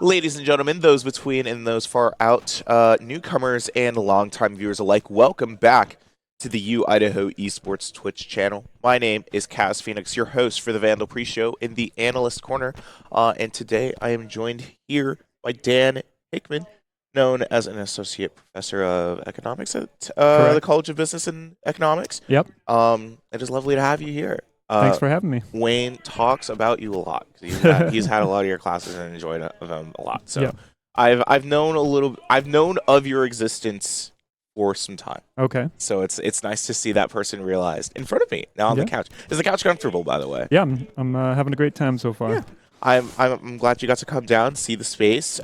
Ladies and gentlemen, those between and those far out, newcomers and longtime viewers alike, welcome back to the U Idaho Esports Twitch channel. My name is Kaz Phoenix, your host for the Vandal Pre-Show in the Analyst Corner, and today I am joined here by Dan Hickman, known as an associate professor of economics at the Correct. College of Business and Economics. Yep. It is lovely to have you here. Thanks for having me. Wayne talks about you a lot. He's had a lot of your classes and enjoyed them a lot. So Yep. I've known of your existence for some time. Okay. So it's nice to see that person realized in front of me now on the Yeah. couch. Is the couch comfortable, by the way? Yeah, I'm having a great time so far. Yeah. I'm glad you got to come down, see the space.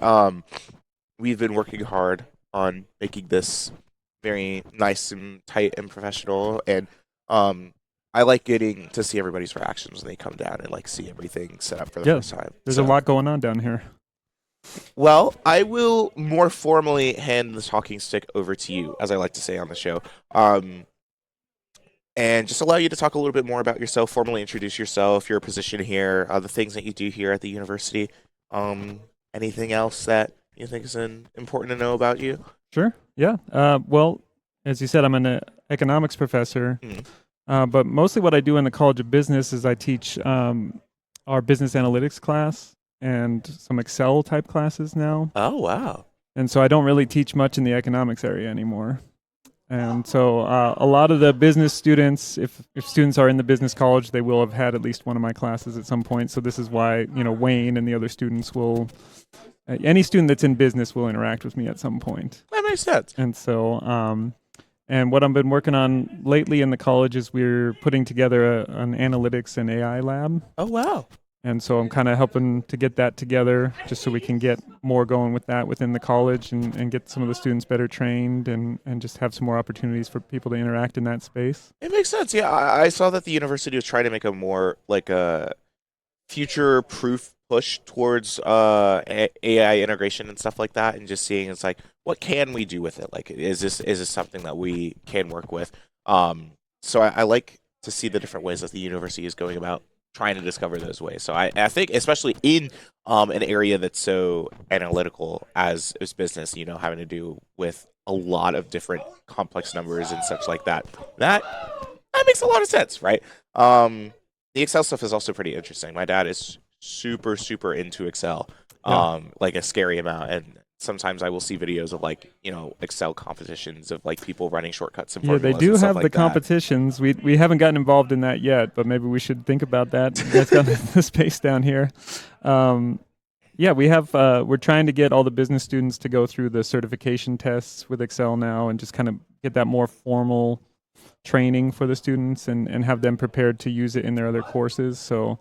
We've been working hard on making this very nice and tight and professional, and I like getting to see everybody's reactions when they come down and like see everything set up for the Yeah. first time. There's a lot going on down here. Well, I will more formally hand the talking stick over to you, as I like to say on the show, and just allow you to talk a little bit more about yourself, formally introduce yourself, your position here, the things that you do here at the university, anything else that you think is important to know about you. Sure. Yeah. Well, as you said, I'm an economics professor, but mostly what I do in the College of Business is I teach our business analytics class and some Excel type classes now. Oh, wow. And so I don't really teach much in the economics area anymore. And so a lot of the business students, if students are in the business college, they will have had at least one of my classes at some point. So this is why, Wayne and the other students will, any student that's in business will interact with me at some point. That makes sense. And so, and what I've been working on lately in the college is we're putting together an analytics and AI lab. Oh, wow. And so I'm kind of helping to get that together just so we can get more going with that within the college and get some of the students better trained and just have some more opportunities for people to interact in that space. It makes sense. Yeah, I saw that the university was trying to make a more like a future-proof push towards AI integration and stuff like that, and just seeing it's like, what can we do with it? Like, is this something that we can work with? So I like to see the different ways that the university is going about trying to discover those ways. So I think, especially in an area that's so analytical as business, having to do with a lot of different complex numbers and such like that, that makes a lot of sense, right? The Excel stuff is also pretty interesting. My dad is super, super into Excel, like a scary amount. And sometimes I will see videos of Excel competitions of like people running shortcuts and formulas. Yeah, they do and have stuff the like competitions. We haven't gotten involved in that yet, but maybe we should think about that. That's got the space down here. Yeah, we have. We're trying to get all the business students to go through the certification tests with Excel now, and just kind of get that more formal training for the students and have them prepared to use it in their other courses. So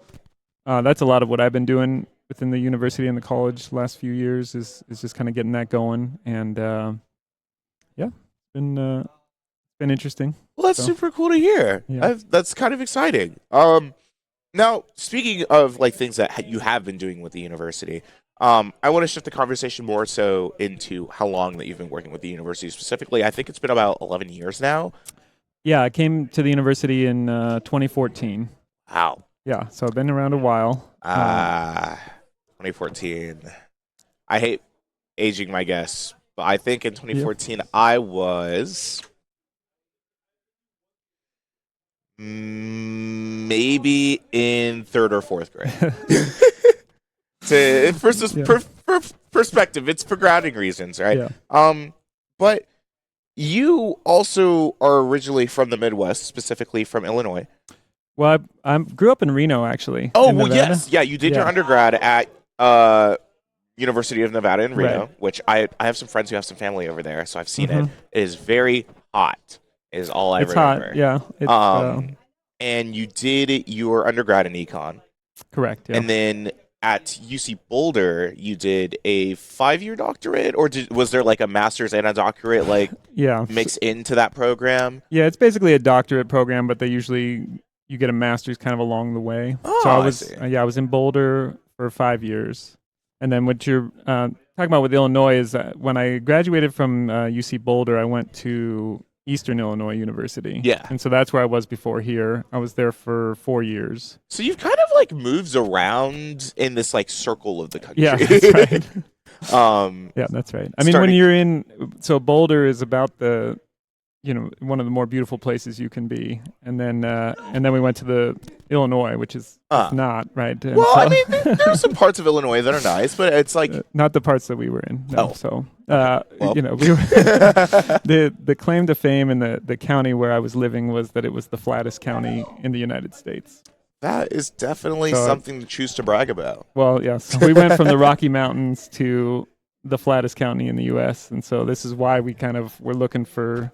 that's a lot of what I've been doing within the university and the college the last few years is just kind of getting that going. And yeah, it's been interesting. Well, that's super cool to hear. Yeah. That's kind of exciting. Now, speaking of like things that you have been doing with the university, I want to shift the conversation more so into how long that you've been working with the university specifically. I think it's been about 11 years now. Yeah, I came to the university in 2014. Wow. Yeah, so I've been around a while. 2014. I hate aging my guess, but I think in 2014 I was maybe in third or fourth grade. Perspective, it's for grounding reasons, right? Yeah. But you also are originally from the Midwest, specifically from Illinois. Well, I grew up in Reno, actually. Oh, in well, Nevada. yes. Yeah, you did your undergrad at University of Nevada in Reno, Right. which I have some friends who have some family over there, so I've seen it. It is very hot, is all I remember. Hot, yeah. It's, and you did your undergrad in econ. correct, yeah. And then at UC Boulder, you did a 5-year doctorate, or was there like a master's and a doctorate mixed into that program? Yeah, it's basically a doctorate program, but you get a master's kind of along the way. Oh, so I see. was in Boulder for 5 years. And then what you're talking about with Illinois is when I graduated from UC Boulder, I went to Eastern Illinois University. Yeah. And so that's where I was before here. I was there for 4 years. So you've kind of like moves around in this like circle of the Yeah, country. that's right. um, Yeah, that's right. I mean, when starting. you're in, so Boulder is about one of the more beautiful places you can be, and then we went to the Illinois, which is it's Uh, not right, and well, I so mean, there are some parts of Illinois that are nice, but it's like, not the parts that we were in. No, oh, so okay, well, we were the claim to fame in the county where I was living was that it was the flattest county in the United States. that is definitely So something to choose to brag about. well, yeah, so we went from the Rocky Mountains to the flattest county in the U.S., and so this is why we kind of were looking for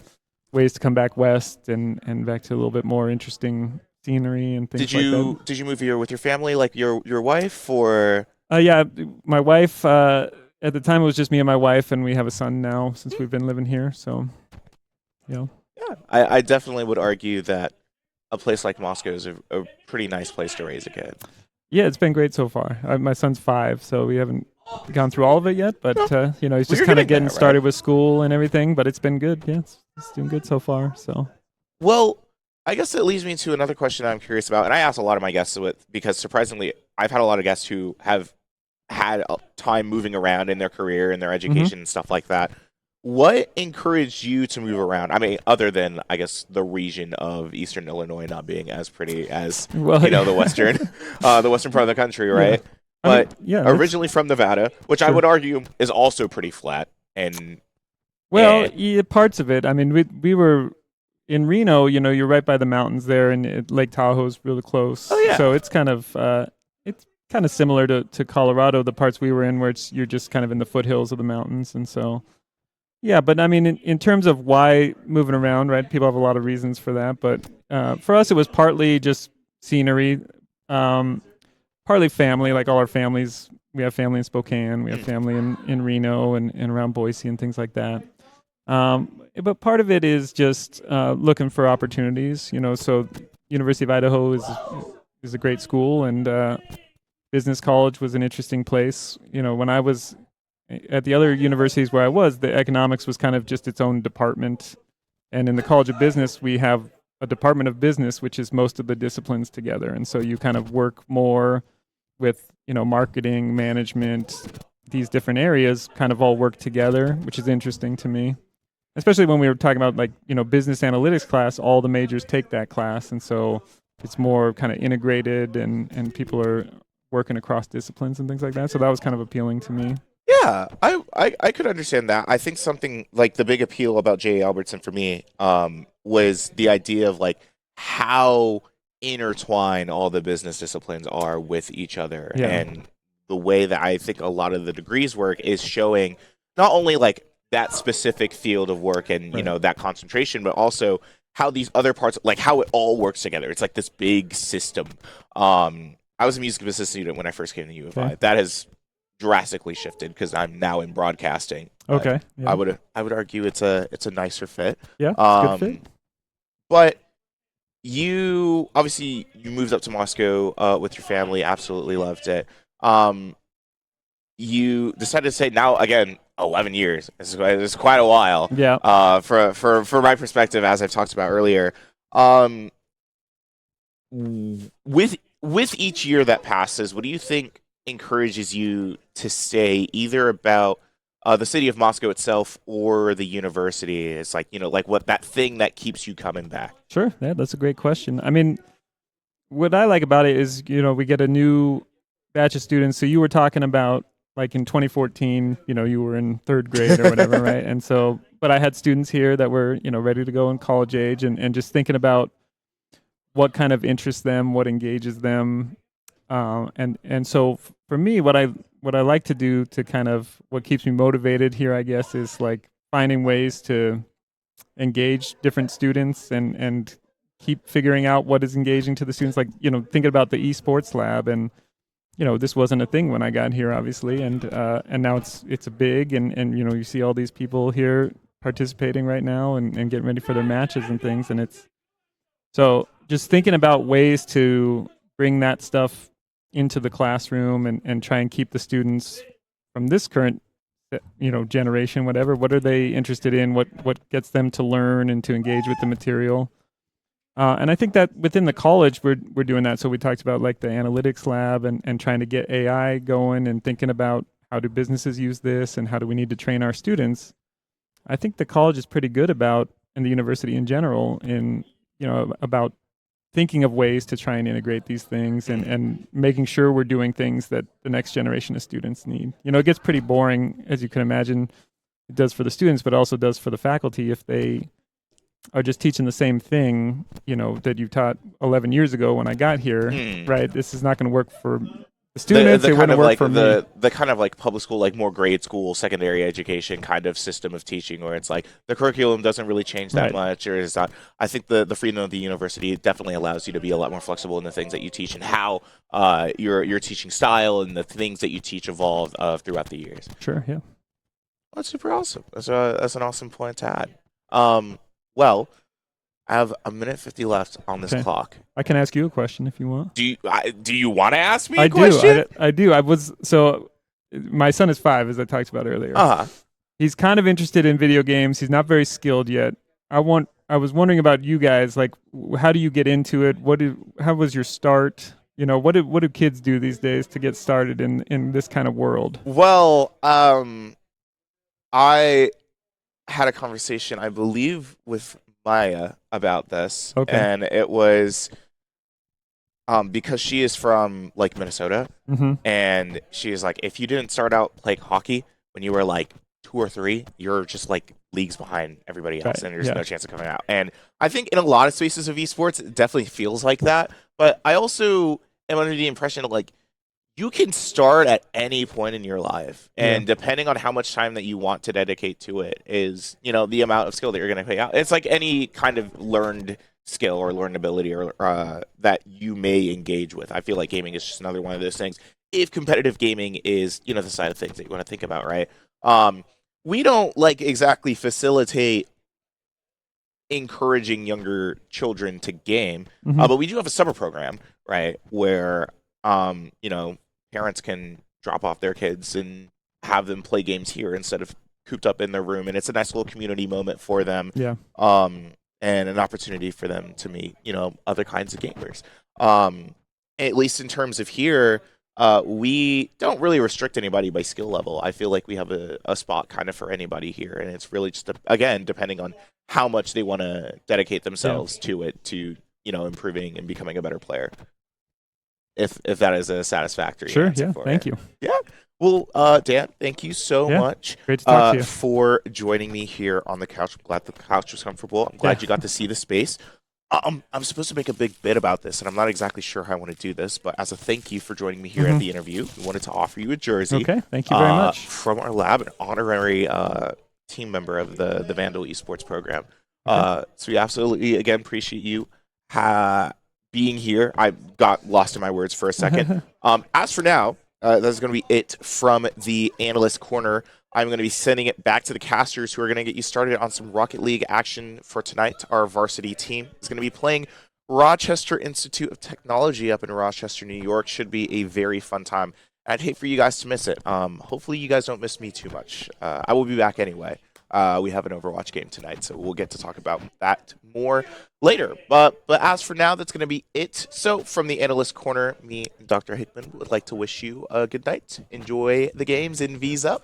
ways to come back west and back to a little bit more interesting scenery and Did things like that. you move here with your family, like your wife, or Yeah, my wife. At the time, it was just me and my wife, and we have a son now since we've been living here. So, you know, yeah? I definitely would argue that a place like Moscow is a pretty nice place to raise a kid. yeah, it's been great so far. My son's 5, so we haven't gone through all of it yet, but he's Well, just you're kind of getting getting there, right? started with school and everything. But it's been good. Yeah, it's doing good so far. So, Well, I guess that leads me to another question I'm curious about, and I ask a lot of my guests with because surprisingly, I've had a lot of guests who have had time moving around in their career and their hmm education and stuff like that. What encouraged you to move around? I mean, other than I guess the region of Eastern Illinois not being as pretty as well, the western, the western part of the country, yeah. right? I mean, But yeah, that's originally from Nevada, which I sure. would argue is also pretty flat, and Well, and yeah, parts of it. I mean, we were in Reno. You're right by the mountains there, and Lake Tahoe's really oh close. yeah, So it's kind of similar to Colorado, the parts we were in, where you're just kind of in the foothills of the mountains, and so yeah. But I mean, in terms of why moving around, right? People have a lot of reasons for that, but for us, it was partly just scenery, um, partly family. Like all our families, we have family in Spokane, we have mm, family in Reno and around Boise and things like that. But part of it is just looking for opportunities. So University of Idaho is a great school, and business college was an interesting place. When I was at the other universities where I was, the economics was kind of just its own department, and in the College of Business, we have a department of business, which is most of the disciplines together, and so you kind of work more with marketing, management, these different areas kind of all work together, which is interesting to me, especially when we were talking about like business analytics class. All the majors take that class, and so it's more kind of integrated, and people are working across disciplines and things like that, so that was kind of appealing to me. yeah. I could understand that. I think something like the big appeal about J. Albertson for me, was the idea of like how intertwined all the business disciplines are with each other, Yeah, and the way that I think a lot of the degrees work is showing not only like that specific field of work and right. that concentration, but also how these other parts, like how it all works together. It's like this big system. I was a music business student when I first came to U of Okay. I. That has drastically shifted because I'm now in broadcasting. But Okay. Yeah. I would argue it's a nicer fit. Yeah, it's a good fit. Um, but you obviously you moved up to Moscow with your family. Absolutely loved it. Um, you decided to say now again 11 years. It's quite a while. Yeah. For my perspective, as I've talked about earlier. Um, with each year that passes, what do you think encourages you to stay either about the city of Moscow itself or the university? It's like like what that thing that keeps you coming back. Sure. Yeah, that's a great question. I mean, what I like about it is, we get a new batch of students. So you were talking about like in 2014, you were in third grade or whatever, right? And so, but I had students here that were, ready to go in college age, and just thinking about what kind of interests them, what engages them. And so for me, what I like to do to kind of what keeps me motivated here, I guess, is like finding ways to engage different students and keep figuring out what is engaging to the students. Like thinking about the esports lab, and this wasn't a thing when I got here, obviously, and now it's a big, and you see all these people here participating right now and getting ready for their matches and things, and it's so just thinking about ways to bring that stuff into the classroom and try and keep the students from this current generation, whatever, what are they interested in, what gets them to learn and to engage with the material. And I think that within the college, we're doing that. So we talked about like the analytics lab and trying to get AI going and thinking about how do businesses use this and how do we need to train our students. I think the college is pretty good about, and the university in general, in about thinking of ways to try and integrate these things and making sure we're doing things that the next generation of students need. It gets pretty boring, as you can imagine. It does for the students, but also does for the faculty if they are just teaching the same thing, that you taught 11 years ago when I got here, Hmm. right? This is not going to work for the the students. the It kind wouldn't of work like for me. the kind of like public school, like more grade school, secondary education kind of system of teaching, where it's like the curriculum doesn't really change that Right. much, or is not. I think the freedom of the university definitely allows you to be a lot more flexible in the things that you teach and how your teaching style and the things that you teach evolve throughout the years. Sure. Yeah. That's super awesome. That's an awesome point to add. Well, I have a minute 50 left on this Okay. clock. I can ask you a question if you want. Do you want to ask me I a do. question? I do. My son is 5, as I talked about earlier. Uh-huh. He's kind of interested in video games. He's not very skilled yet. I was wondering about you guys. Like, how do you get into it? How was your start? What do kids do these days to get started in this kind of world? Well, I had a conversation, I believe, with Maya about this, Okay. and it was because she is from like Minnesota, Mm-hmm. and she is like, if you didn't start out playing hockey when you were like 2 or 3, you're just like leagues behind everybody else, Right. and there's Yeah. no chance of coming out. And I think in a lot of spaces of esports, it definitely feels like that. But I also am under the impression that like you can start at any point in your life, Yeah. and depending on how much time that you want to dedicate to it is the amount of skill that you're going to pay out. It's like any kind of learned skill or learned ability or that you may engage with. I feel like gaming is just another one of those things. If competitive gaming is the side of things that you want to think about, right? We don't like exactly facilitate encouraging younger children to game, Mm-hmm. but we do have a summer program, right, where parents can drop off their kids and have them play games here instead of cooped up in their room, and it's a nice little community moment for them, Yeah. and an opportunity for them to meet other kinds of gamers. At least in terms of here, we don't really restrict anybody by skill level. I feel like we have a spot kind of for anybody here, and it's really just again depending on how much they want to dedicate Yeah. themselves to it, to improving and becoming a better player. If that is a satisfactory Sure. answer Yeah. for Thank it. you. Yeah. Well, Dan, thank you so Yeah. much Great to talk to you. for joining me here on the couch. I'm glad the couch was comfortable. I'm glad Yeah. you got to see the space. I'm supposed to make a big bit about this, and I'm not exactly sure how I want to do this, but as a thank you for joining me here at Mhm. the interview, we wanted to offer you a jersey Okay. Thank you very much. from our lab, an honorary team member of the Vandal Esports program. Okay. So we absolutely, again, appreciate you being here. I got lost in my words for a second. As for now, that's going to be it from the analyst corner. I'm going to be sending it back to the casters who are going to get you started on some Rocket League action for tonight. Our varsity team is going to be playing Rochester Institute of Technology up in Rochester, New York. Should be a very fun time. I'd hate for you guys to miss it. Hopefully you guys don't miss me too much. I will be back anyway. We have an Overwatch game tonight, so we'll get to talk about that more later. But as for now, that's going to be it. So from the analyst corner, me and Dr. Hickman would like to wish you a good night. Enjoy the games and V's up.